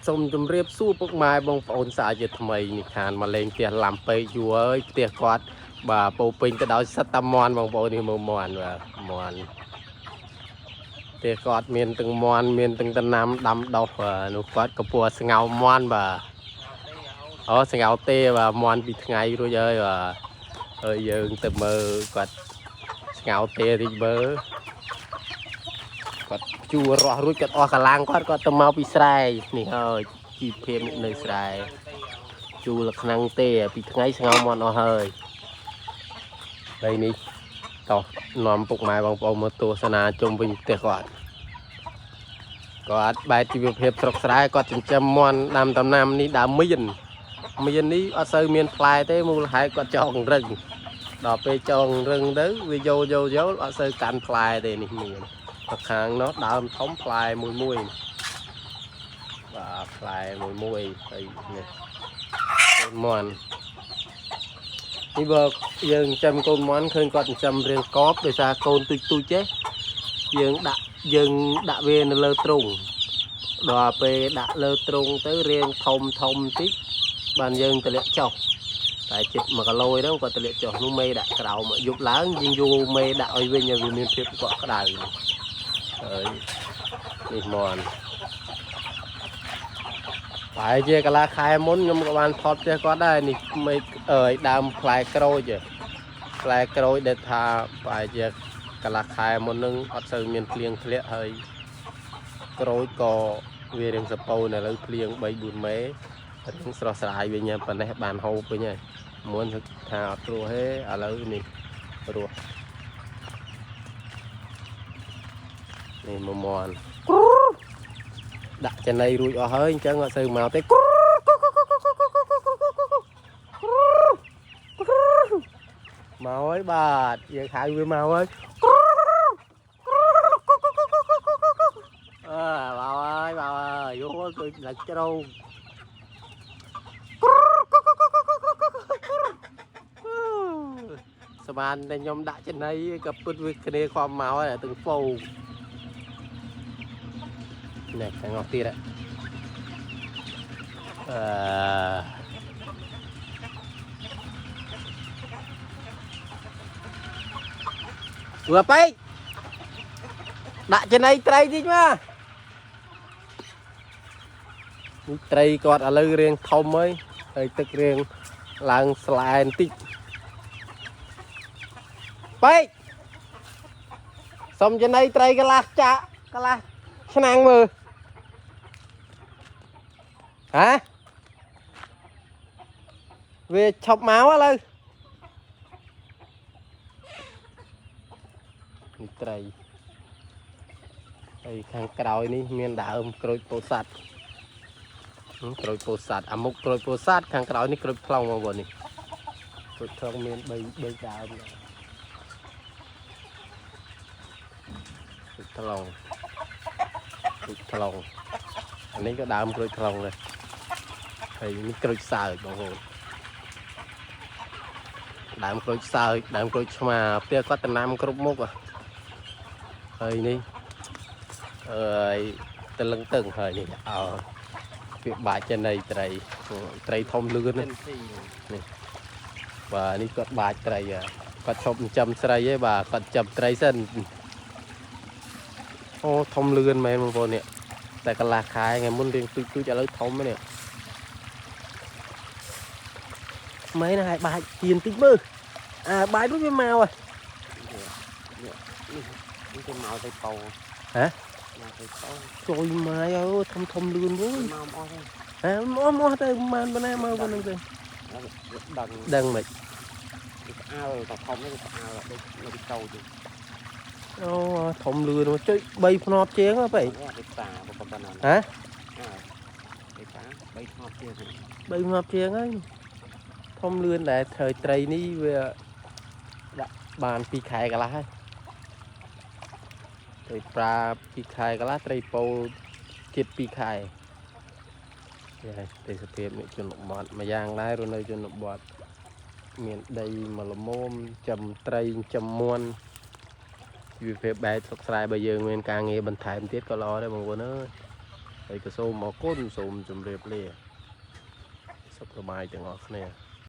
សូមជម្រាបសួរពុកម៉ែបងប្អូនសាជាថ្មីនេះខានមកលេងផ្ទះឡាំពេកយូរហើយផ្ទះគាត់បាទពោពេញទៅដោយសត្វតាមន់បងប្អូននេះមើលមន់បាទមន់ផ្ទះគាត់មានទាំងមន់មានទាំងដំណាំដាំដុះនោះគាត់ក៏ពួរស្ងោមន់បាទអូស្ងោទេបាទមន់ពីថ្ងៃរួចហើយបាទហើយយើងទៅមើលគាត់ស្ងោទេតិចមើលគាត់ជួរស់រួចគាត់អស់កម្លាំងគាត់ទៅមកពីស្រែនេះហើយជីវភាពនៅស្រែជួលខ្លាំងទេពីថ្ងៃស្ងោមអស់ហើយហើយនេះតោះនាំពុកម៉ែបងប្អូនមកទស្សនាជុំវិញផ្ទះគាត់បែបជីវភាពស្រុកស្រែគាត់ចិញ្ចឹមមាន់ដាំដំណាំនេះដើមមាននេះអត់សូវមានផ្លែទេមូលហេតុគាត់ចងរឹងដល់ពេលចងរឹងទៅវាយកអត់សូវកាន់ផ្លែទេនេះមានខាងនោះដើមធំផ្លែមួយបាទផ្លែមួយហើយនេះកូនមន់នេះបើយើងចិញ្ចឹមកូនមន់ឃើញគាត់ចិញ្ចឹមរៀងកបដោយសារកូនទុយចេះយើងដាក់វានៅលើទ្រុងដល់ពេលដាក់លើទ្រុងទៅរៀងធំបន្តិចបានយើងតម្លាក់ចុះតែចិត្ត1គីឡូហ្នឹងគាត់តម្លាក់ចុះនោះមេដាក់ក្រោមយប់ឡើងយើងយកមេដាក់ឲ្យវិញឲ្យវាមានភាពកក់ក្ដៅហើយនេះមន់តែជាកាលាខែមុនខ្ញុំក៏បានថតផ្ទះគាត់ដែរនេះមេដើមផ្លែក្រូចដែលថាបែរជាកាលាខែមុននឹងអត់សូវមានភ្លៀងធ្លាក់ហើយក្រូចក៏វារៀងសពោនៅលើភ្លៀង 3-4 មេរៀងស្រស់ស្រាយវិញប៉ុណ្ណេះបានហូបវិញហើយមុនថាអត់ព្រោះទេឥឡូវនេះព្រោះនេះមន់ដាក់ចំណីរួចអស់ហើយអញ្ចឹងអត់សូវមកទេមកហើយបាទយើងហៅវាមកហើយមកហើយយកទៅដាក់ជ្រៅស្មានតែខ្ញុំដាក់ចំណីក៏ពុតវាគ្នាខំមកហើយទាំងពូនេះខាងអស់ទៀតvừa bayដាក់ចំណីត្រីតិចមកត្រីគាត់ឥឡូវរៀងធំហើយទឹករៀងឡើងស្លែបន្តិចបែកសុំចំណីត្រីកន្លះឆ្នាំងមើលហ៎វាឈប់មកឥឡូវត្រីហើយខាងក្រោយនេះមានដើមក្រូចពោធិ៍សាត់អាមុខក្រូចពោធិ៍សាត់ខាងក្រោយនេះក្រូចថ្លុងបងប្អូននេះក្រូចថ្លុងមាន3ដើមក្រូចថ្លុងអានេះក៏ដើមក្រូចថ្លុងដែរហើយនេះក្រូចសើចបងប្អូនដើមក្រូចសើចដើមក្រូចឆ្មាផ្ទះគាត់ដំណាំគ្រប់មុខហើយនេះទៅលឹងតឹងហើយនេះវាបាច់ចំណីត្រីធំលឿននេះបាទនេះគាត់បាច់ត្រីគាត់ឈប់ចិញ្ចឹមស្រីឯងបាទគាត់ចិញ្ចឹមត្រីសិនអូធំលឿនមែនបងប្អូននេះតែកន្លះខែថ្ងៃមុនរៀងទុយឥឡូវធំនេះមែនហើយបាច់ទៀនតិចមើលបាច់នោះវាមកហើយនេះទៅមកទៅពោហ៎មកទៅពោជួយម៉ាយអូធំលឿនវិញមកអស់ហើយអស់ទៅបានប៉ុណ្ណាមកប៉ុណ្្នឹងទៅដឹងមិនអើតែធំនេះអើដូចនៅទីតូចអូធំលឿនមកជួយ3ភ្នត់ជាងហ៎បែដូចតាប៉ុណ្ណាហ៎ដូចតា3ភ្នត់ជាងហើយធំលឿនដែរthờiត្រីនេះវាដាក់បាន2ខែកន្លះហើយត្រីប្រា2ខែកន្លះត្រីពោជិត2ខែនេះទេសភាពនេះជនបទមួយយ៉ាងដែររស់នៅជនបទមានដីមួយល្មមចំត្រីចំមួនវាបែបស្រុកស្រែបើយើងមានការងារបន្ថែមទៀតក៏ល្អដែរបងប្អូនអើយ เ ហើយក៏សូមអរគុណសូមជម្រាបលាសុខសប្បាយទាំងអស់គ្នា